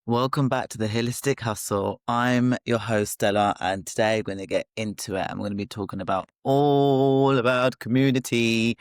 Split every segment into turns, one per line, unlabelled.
Welcome back to the Holistic Hustle. I'm your host, Stella, and today we're going to get into it. I'm going to be talking about all about community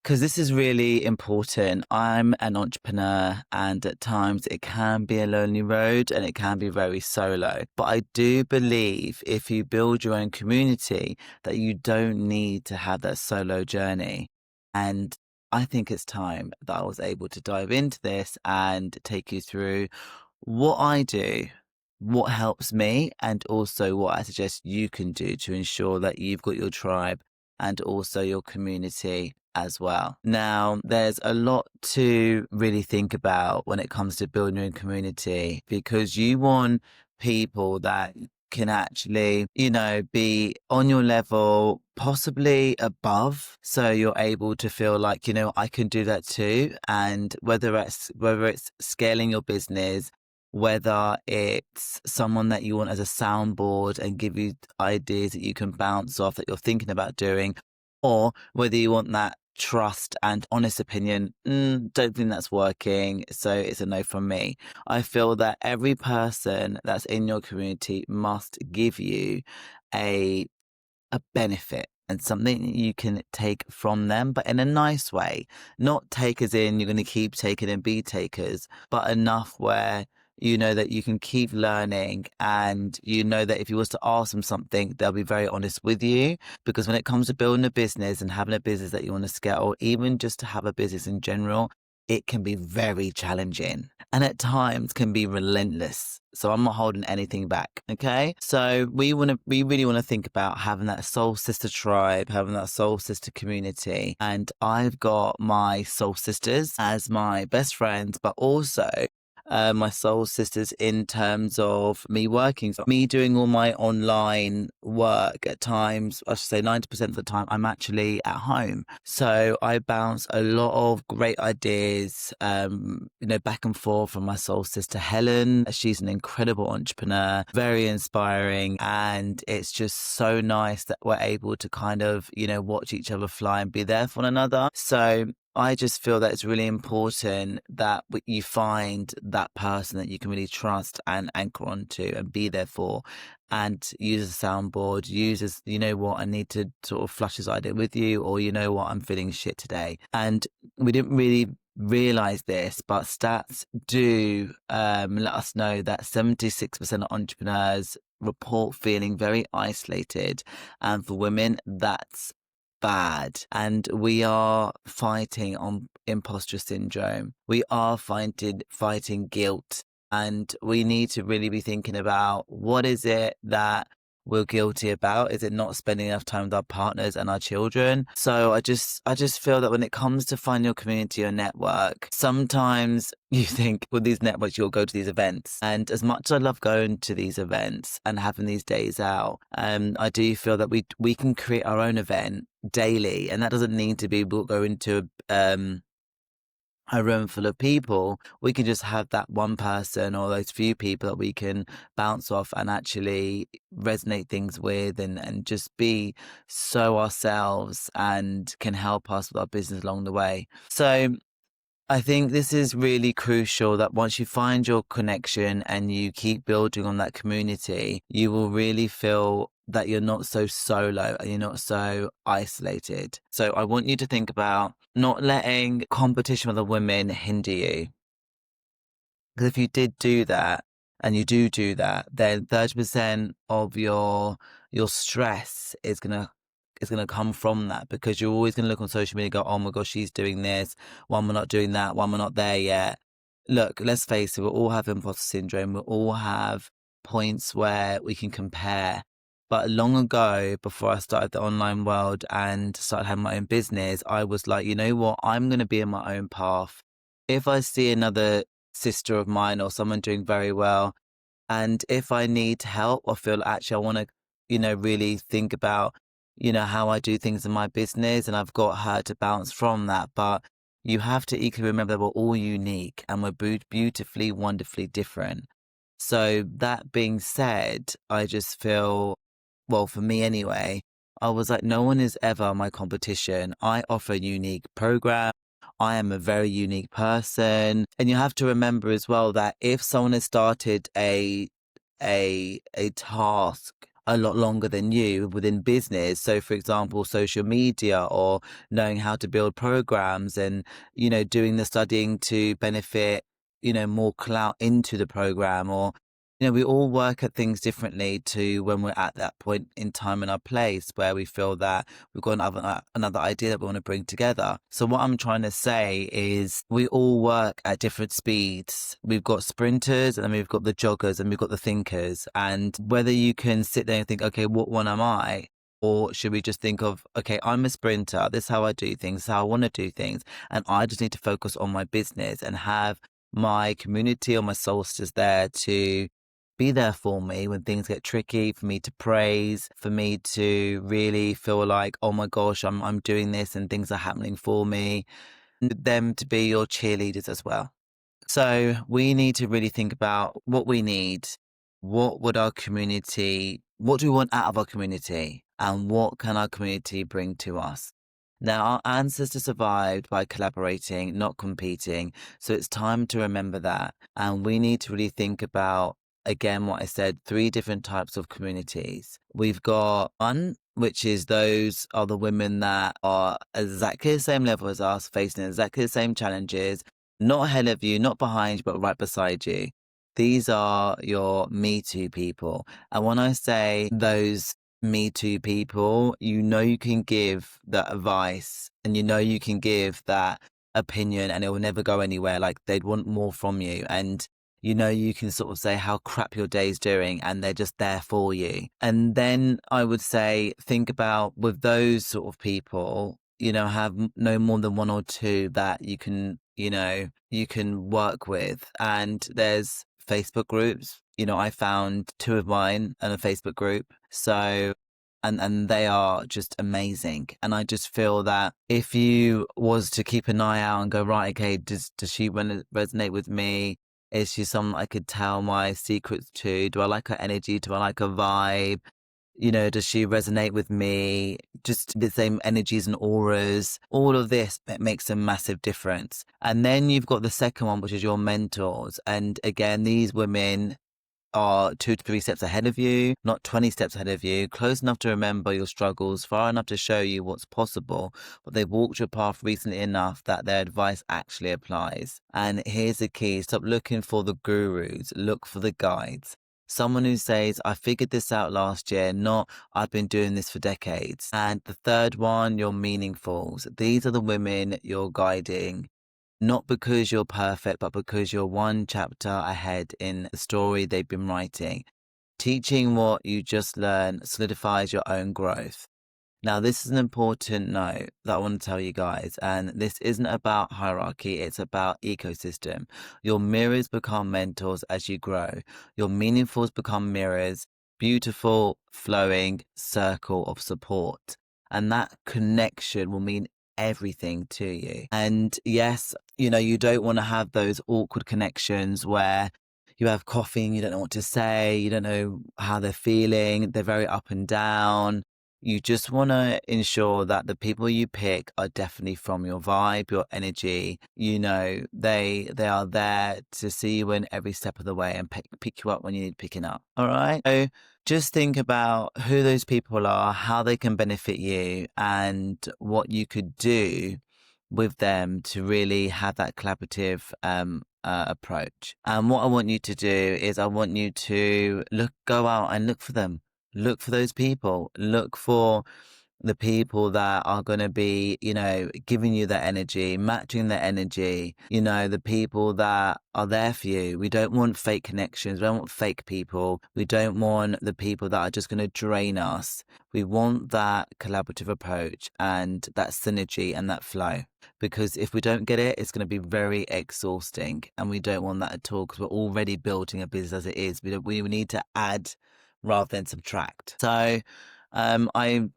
because this is really important. I'm an entrepreneur, and at times it can be a lonely road and it can be very solo. But I do believe if you build your own community, that you don't need to have that solo journey. And I think it's time that I was able to dive into this and take you through what I do, what helps me, and also what I suggest you can do to ensure that you've got your tribe and also your community as well. Now, there's a lot to really think about when it comes to building your own community because you want people that can actually, be on your level, possibly above. So you're able to feel like, I can do that too. And whether it's scaling your business, whether it's someone that you want as a soundboard and give you ideas that you can bounce off that you're thinking about doing, or whether you want that trust and honest opinion, don't think that's working. So it's a no from me. I feel that every person that's in your community must give you a benefit and something that you can take from them, but in a nice way. Not take as in you're going to keep taking and be takers, but enough where you know that you can keep learning and you know that if you was to ask them something, they'll be very honest with you. Because when it comes to building a business and having a business that you want to scale, or even just to have a business in general, it can be very challenging and at times can be relentless. So I'm not holding anything back. Okay. So we really want to think about having that soul sister tribe, having that soul sister community. And I've got my soul sisters as my best friends, but also my soul sisters in terms of me working. So me doing all my online work at times, I should say 90% of the time, I'm actually at home. So I bounce a lot of great ideas, back and forth from my soul sister, Helen. She's an incredible entrepreneur, very inspiring. And it's just so nice that we're able to kind of, watch each other fly and be there for one another. So I just feel that it's really important that you find that person that you can really trust and anchor onto and be there for, and use a soundboard, use as, what, I need to sort of flush this idea with you, or what, I'm feeling shit today. And we didn't really realize this, but stats do let us know that 76% of entrepreneurs report feeling very isolated. And for women, that's bad. And we are fighting on imposter syndrome. We are fighting guilt. And we need to really be thinking about what is it that we're guilty about? Is it not spending enough time with our partners and our children? So I just feel that when it comes to finding your community or network, sometimes you think with these networks, you'll go to these events. And as much as I love going to these events and having these days out, I do feel that we can create our own event daily. And that doesn't need to be we'll go into a room full of people. We can just have that one person or those few people that we can bounce off and actually resonate things with, and just be so ourselves and can help us with our business along the way. So I think this is really crucial that once you find your connection and you keep building on that community, you will really feel that you're not so solo and you're not so isolated. So I want you to think about not letting competition with other women hinder you. Because if you did do that, and you do that, then 30% of your stress is gonna come from that, because you're always gonna look on social media and go, oh my gosh, she's doing this, one we're not doing that, one we're not there yet. Look, let's face it, we all have imposter syndrome. We all have points where we can compare. But long ago, before I started the online world and started having my own business, I was like, you know what? I'm going to be in my own path. If I see another sister of mine or someone doing very well, and if I need help or feel actually I want to, really think about, how I do things in my business, and I've got her to bounce from that. But you have to equally remember that we're all unique and we're beautifully, wonderfully different. So that being said, I just feel, well, for me anyway, I was like, no one is ever my competition. I offer a unique program. I am a very unique person. And you have to remember as well that if someone has started a task a lot longer than you within business, so for example social media, or knowing how to build programs, and doing the studying to benefit more clout into the program, or we all work at things differently to when we're at that point in time in our place where we feel that we've got another idea that we want to bring together. So what I'm trying to say is we all work at different speeds. We've got sprinters, and then we've got the joggers, and we've got the thinkers. And whether you can sit there and think, okay, what one am I? Or should we just think of, okay, I'm a sprinter. This is how I do things, this is how I want to do things. And I just need to focus on my business and have my community or my solstice there to be there for me when things get tricky, for me to praise, for me to really feel like, oh my gosh, I'm doing this and things are happening for me, and them to be your cheerleaders as well. So we need to really think about what we need. What would our community, what do we want out of our community? And what can our community bring to us? Now, our ancestors survived by collaborating, not competing. So it's time to remember that. And we need to really think about, again, what I said, 3 different types of communities. We've got one, which is those are the women that are exactly the same level as us, facing exactly the same challenges, not ahead of you, not behind you, but right beside you. These are your Me Too people. And when I say those Me Too people, you can give that advice, and you can give that opinion, and it will never go anywhere. Like, they'd want more from you. And you can sort of say how crap your day's doing, and they're just there for you. And then I would say, think about with those sort of people, have no more than 1 or 2 that you can work with. And there's Facebook groups. I found 2 of mine in a Facebook group. So, and they are just amazing. And I just feel that if you was to keep an eye out and go, right, okay, does she resonate with me? Is she someone I could tell my secrets to? Do I like her energy? Do I like her vibe? Does she resonate with me? Just the same energies and auras. All of this, it makes a massive difference. And then you've got the second one, which is your mentors. And again, these women are 2 to 3 steps ahead of you, not 20 steps ahead of you, close enough to remember your struggles, far enough to show you what's possible, but they've walked your path recently enough that their advice actually applies. And here's the key: stop looking for the gurus, look for the guides. Someone who says, I figured this out last year, not I've been doing this for decades. And the third one, your meaningfuls. These are the women you're guiding, not because you're perfect, but because you're 1 chapter ahead in the story they've been writing. Teaching what you just learned solidifies your own growth. Now, this is an important note that I want to tell you guys, and this isn't about hierarchy, it's about ecosystem. Your mirrors become mentors as you grow. Your meaningfuls become mirrors, beautiful, flowing circle of support. And that connection will mean everything to you. And yes, you don't want to have those awkward connections where you have coffee and you don't know what to say, you don't know how they're feeling, they're very up and down. You just want to ensure that the people you pick are definitely from your vibe, your energy. They are there to see you in every step of the way and pick you up when you need picking up. All right. So just think about who those people are, how they can benefit you, and what you could do with them to really have that collaborative approach. And what I want you to do is I want you to go out and look for them. Look for those people. Look for the people that are going to be, giving you that energy, matching the energy, the people that are there for you. We don't want fake connections. We don't want fake people. We don't want the people that are just going to drain us. We want that collaborative approach and that synergy and that flow. Because if we don't get it, it's going to be very exhausting. And we don't want that at all, because we're already building a business as it is. We need to add rather than subtract. So I'm going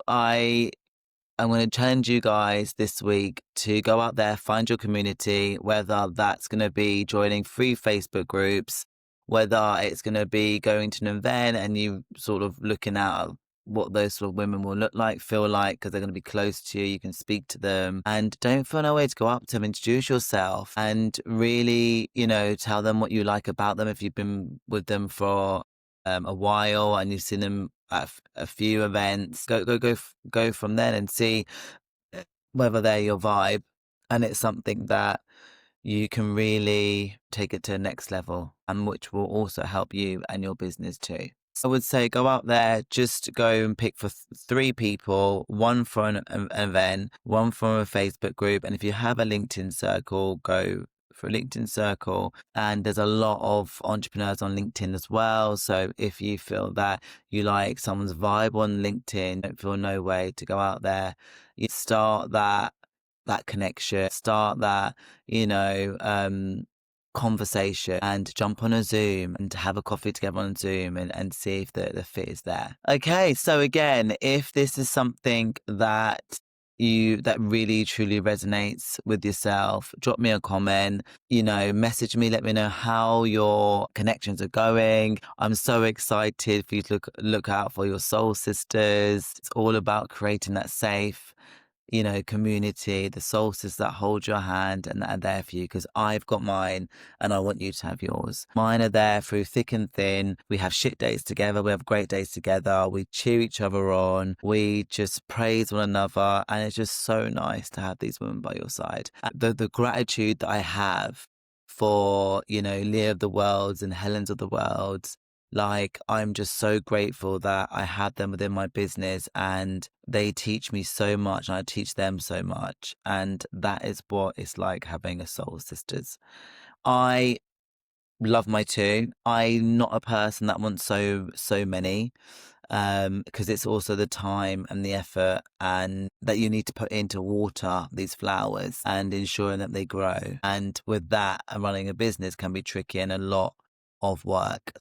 to challenge you guys this week to go out there, find your community, whether that's going to be joining free Facebook groups, whether it's going to be going to an event and you sort of looking out what those sort of women will look like, feel like, because they're going to be close to you. You can speak to them and don't feel no way to go up to them, introduce yourself and really, tell them what you like about them. If you've been with them for a while and you've seen them at a few events, go from then and see whether they're your vibe and it's something that you can really take it to the next level and which will also help you and your business too. I would say go out there, just go and pick for three people, one for an event, one from a Facebook group. And if you have a LinkedIn circle, go for a LinkedIn circle. And there's a lot of entrepreneurs on LinkedIn as well. So if you feel that you like someone's vibe on LinkedIn, don't feel no way to go out there. You start that connection, start that, conversation and jump on a Zoom and have a coffee together on Zoom and see if the fit is there. Okay. So again, if this is something that really truly resonates with yourself, drop me a comment, message me, let me know how your connections are going. I'm so excited for you to look out for your soul sisters. It's all about creating that safe, community, the soul sisters that hold your hand and that are there for you, because I've got mine and I want you to have yours. Mine are there through thick and thin. We have shit days together. We have great days together. We cheer each other on. We just praise one another. And it's just so nice to have these women by your side. The gratitude that I have for, Leah of the Worlds and Helen's of the Worlds, like, I'm just so grateful that I have them within my business and they teach me so much and I teach them so much. And that is what it's like having a soul sisters. I love my two. I'm not a person that wants so many, because it's also the time and the effort and that you need to put into water these flowers and ensuring that they grow. And with that, running a business can be tricky and a lot of work.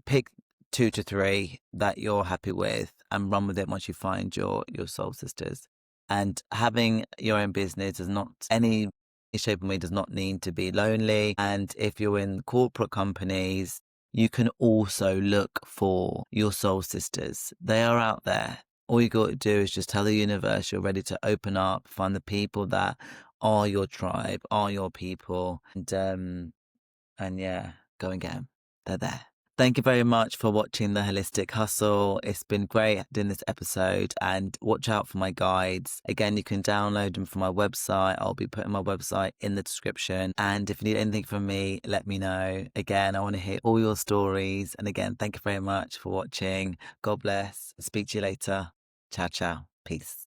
Pick 2 to 3 that you're happy with and run with it once you find your soul sisters. And having your own business does not, any shape or way, does not need to be lonely. And if you're in corporate companies, you can also look for your soul sisters. They are out there. All you got to do is just tell the universe you're ready to open up, find the people that are your tribe, are your people, and yeah, go and get them. They're there. Thank you very much for watching The Holistic Hustle. It's been great doing this episode, and watch out for my guides. Again, you can download them from my website. I'll be putting my website in the description. And if you need anything from me, let me know. Again, I want to hear all your stories. And again, thank you very much for watching. God bless. Speak to you later. Ciao, ciao. Peace.